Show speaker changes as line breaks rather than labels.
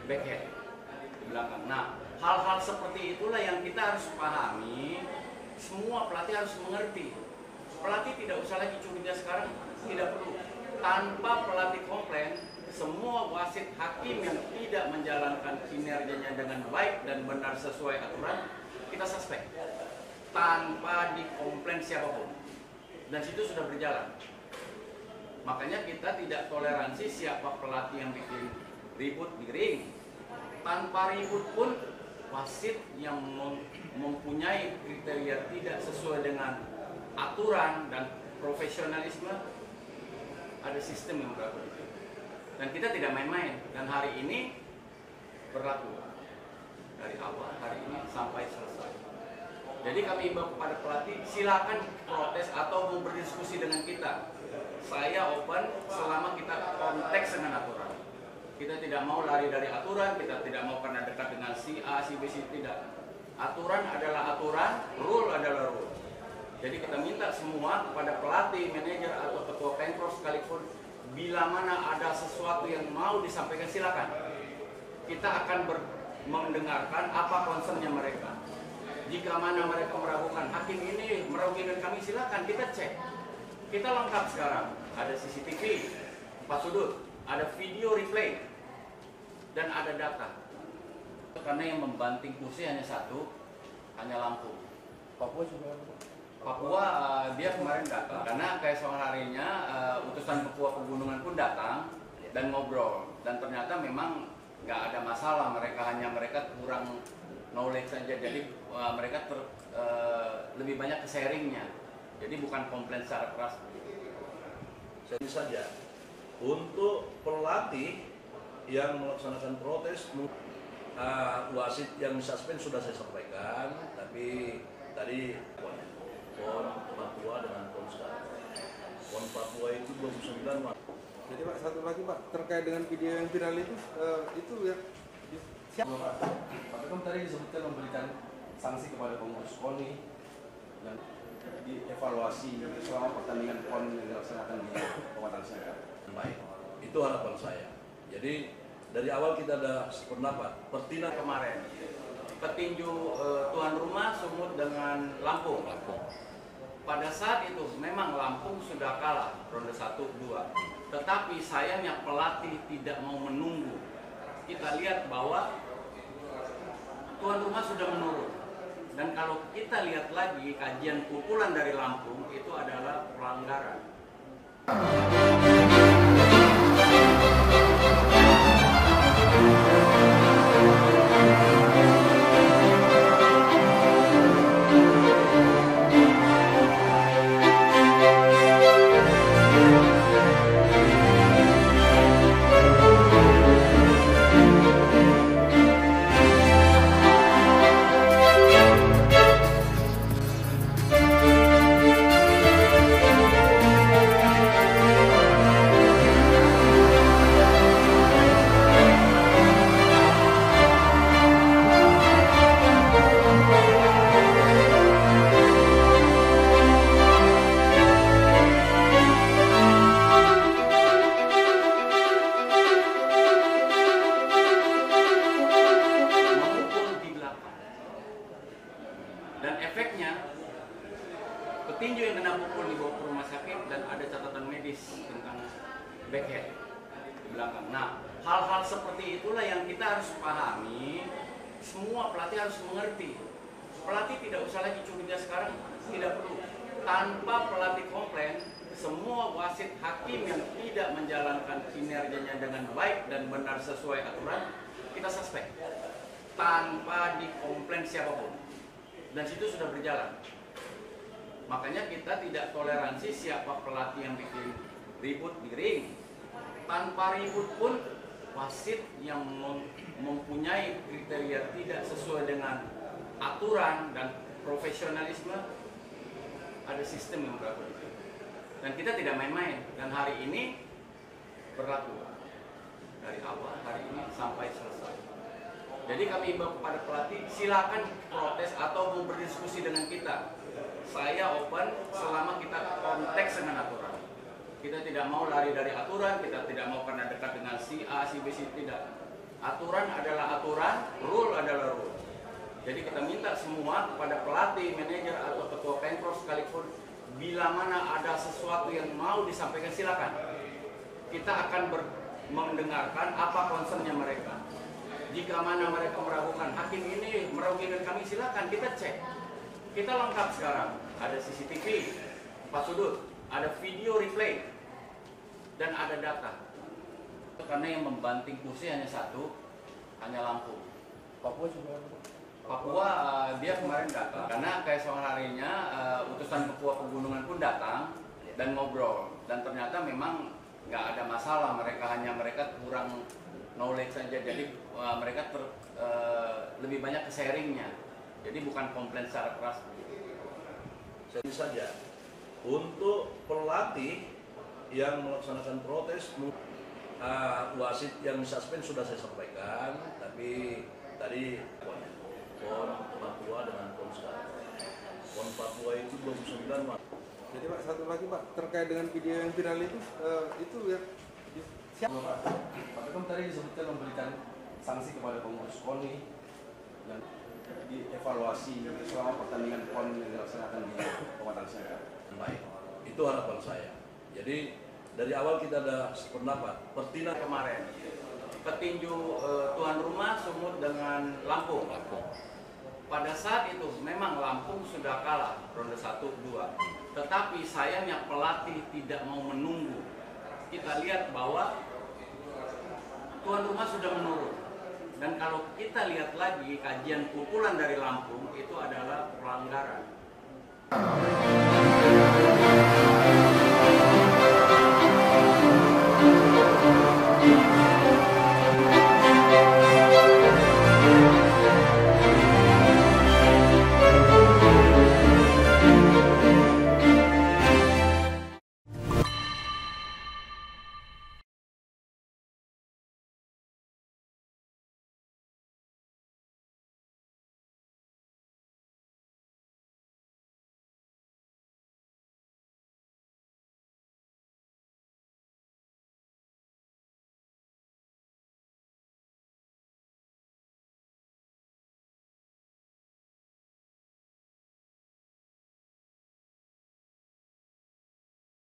backhand di belakang. Nah, hal-hal seperti itulah yang kita harus pahami. Semua pelatih harus mengerti. Pelatih tidak usah lagi curiga sekarang, tidak perlu. Tanpa pelatih komplain, semua wasit hakim yang tidak menjalankan kinerjanya dengan baik dan benar sesuai aturan, kita suspek. Tanpa dikomplain siapapun. Dan situ sudah berjalan. Makanya kita tidak toleransi siapa pelatih yang bikin ribut di ring. Tanpa ribut pun, wasit yang mempunyai kriteria tidak sesuai dengan aturan dan profesionalisme, ada sistem yang berlaku. Dan kita tidak main-main. Dan hari ini berlaku dari awal hari ini sampai selesai. Jadi kami imbau kepada pelatih, silakan protes atau mau berdiskusi dengan kita. Saya open selama kita konteks dengan aturan. Kita tidak mau lari dari aturan, kita tidak mau karena dekat dengan si A, si B, si tidak. Aturan adalah aturan, rule adalah rule. Jadi kita minta semua kepada pelatih, manajer atau ketua pemprov sekalipun, bila mana ada sesuatu yang mau disampaikan silakan. Kita akan mendengarkan apa concernnya mereka. Jika mana mereka meragukan hakim ini merugikan kami, silakan kita cek. Kita lengkap sekarang. Ada CCTV 4 sudut, ada video replay, dan ada data. Karena yang membanting kursi hanya satu, hanya lampu.
Papua juga.
Papua dia kemarin datang karena keesokan harinya utusan Papua Pegunungan pun datang dan ngobrol, dan ternyata memang nggak ada masalah, mereka kurang knowledge saja, jadi mereka lebih banyak ke sharingnya, jadi bukan komplain secara keras.
Jadi saja untuk pelatih yang melaksanakan protes, wasit yang suspend sudah saya sampaikan, tapi tadi PON Papua dengan PON sekarang. PON Papua itu 29 Mas.
Jadi Pak, satu lagi Pak, terkait dengan video yang viral itu ya siapa Pak?
Pak Bekom tadi disebutkan memberikan sanksi kepada pengurus KONI dan dievaluasi selama pertandingan PON yang dilaksanakan di Kabupaten Singkat.
Baik, itu harapan saya. Jadi dari awal kita ada sependapat. Pertina
Kemarin petinju tuan rumah Sumut dengan Lampung. Pada saat itu memang Lampung sudah kalah ronde 1-2. Tetapi sayangnya pelatih tidak mau menunggu. Kita lihat bahwa tuan rumah sudah menurun. Dan kalau kita lihat lagi kajian pukulan dari Lampung itu adalah pelanggaran. Dan efeknya petinju yang kena pukul dibawa ke rumah sakit dan ada catatan medis tentang backhand di belakang. Nah, hal-hal seperti itulah yang kita harus pahami. Semua pelatih harus mengerti. Pelatih tidak usah lagi curiga sekarang, tidak perlu. Tanpa pelatih komplain, semua wasit hakim yang tidak menjalankan kinerjanya dengan baik dan benar sesuai aturan, kita suspek. Tanpa dikomplain siapapun. Dan situ sudah berjalan. Makanya kita tidak toleransi siapa pelatih yang bikin ribut di ring. Tanpa ribut pun, wasit yang mempunyai kriteria tidak sesuai dengan aturan dan profesionalisme, ada sistem yang berlaku. Dan kita tidak main-main. Dan hari ini berlaku dari awal hari ini sampai selesai. Jadi kami imbau kepada pelatih, silakan protes atau mau berdiskusi dengan kita. Saya open selama kita konteks dengan aturan. Kita tidak mau lari dari aturan, kita tidak mau karena dekat dengan si A, si B, si tidak. Aturan adalah aturan, rule adalah rule. Jadi kita minta semua kepada pelatih, manajer atau ketua pemprov sekalipun, bila mana ada sesuatu yang mau disampaikan silakan. Kita akan mendengarkan apa concernnya mereka. Jika mana mereka meragukan hakim ini merugikan kami, silakan kita cek. Kita lengkap sekarang. Ada CCTV 4 sudut, ada video replay, dan ada data. Karena yang membanting kursi hanya satu, hanya lampu.
Papua juga.
Papua dia kemarin datang karena keesokan harinya utusan Papua Pegunungan pun datang dan ngobrol, dan ternyata memang nggak ada masalah, mereka kurang knowledge saja, jadi mereka lebih banyak ke sharingnya, jadi bukan komplain secara keras.
Jadi saja untuk pelatih yang melaksanakan protes, wasit yang disuspend sudah saya sampaikan, tapi tadi PON Papua dengan PON sekarang. PON Papua itu 29 Maret.
Jadi Pak, satu lagi Pak, terkait dengan video yang viral itu ya siapa?
Pak Ketum tadi disebutkan memberikan sanksi kepada pengurus KONI yang dievaluasi selama pertandingan PON yang dilaksanakan di Kabupaten Siaga.
Baik, itu harapan saya. Jadi dari awal kita ada sependapat. Pertina
Kemarin petinju tuan rumah Sumut dengan Lampung. Pada saat itu memang Lampung sudah kalah ronde 1-2. Tetapi sayangnya pelatih tidak mau menunggu. Kita lihat bahwa tuan rumah sudah menurun. Dan kalau kita lihat lagi kajian pukulan dari Lampung itu adalah pelanggaran.